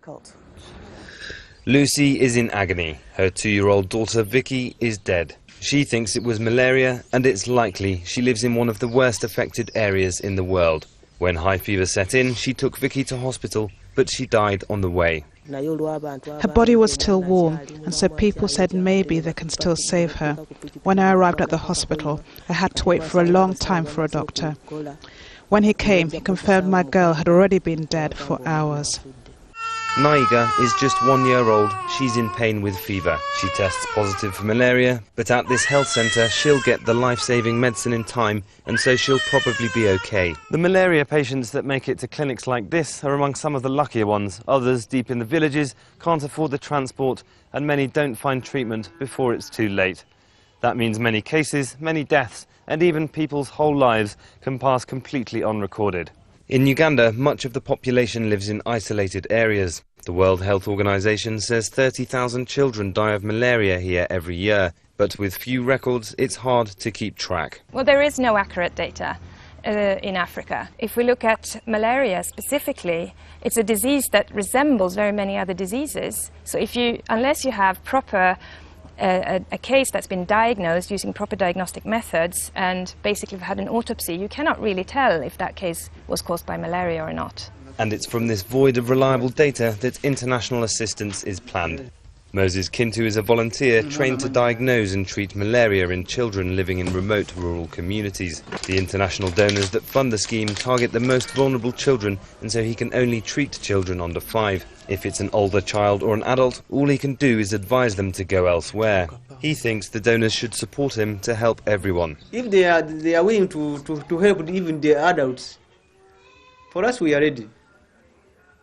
difficult. Lucy is in agony. Her 2-year-old daughter Vicky is dead. She thinks it was malaria, and it's likely she lives in one of the worst affected areas in the world. When high fever set in, she took Vicky to hospital, but she died on the way. Her body was still warm, and so people said maybe they can still save her. When I arrived at the hospital, I had to wait for a long time for a doctor. When he came, he confirmed my girl had already been dead for hours. Naiga is just 1 year old. She's in pain with fever. She tests positive for malaria, but at this health centre she'll get the life-saving medicine in time, and so she'll probably be okay. The malaria patients that make it to clinics like this are among some of the luckier ones. Others, deep in the villages, can't afford the transport, and many don't find treatment before it's too late. That means many cases, many deaths, and even people's whole lives can pass completely unrecorded. In Uganda, much of the population lives in isolated areas. The World Health Organization says 30,000 children die of malaria here every year, but with few records, it's hard to keep track. Well, there is no accurate data in Africa. If we look at malaria specifically, it's a disease that resembles very many other diseases. So unless you have a case that's been diagnosed using proper diagnostic methods and basically had an autopsy, you cannot really tell if that case was caused by malaria or not. And it's from this void of reliable data that international assistance is planned. Moses Kintu is a volunteer trained to diagnose and treat malaria in children living in remote rural communities. The international donors that fund the scheme target the most vulnerable children, and so he can only treat children under 5. If it's an older child or an adult, all he can do is advise them to go elsewhere. He thinks the donors should support him to help everyone. If they are willing to help even the adults, for us we are ready.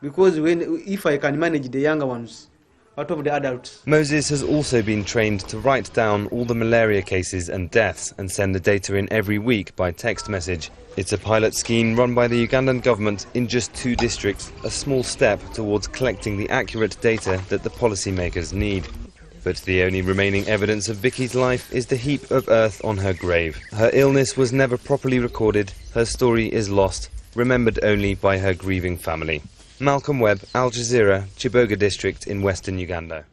Because if I can manage the younger ones out of the adults. Moses has also been trained to write down all the malaria cases and deaths and send the data in every week by text message. It's a pilot scheme run by the Ugandan government in just 2 districts, a small step towards collecting the accurate data that the policymakers need. But the only remaining evidence of Vicky's life is the heap of earth on her grave. Her illness was never properly recorded. Her story is lost, remembered only by her grieving family. Malcolm Webb, Al Jazeera, Kiboga District in western Uganda.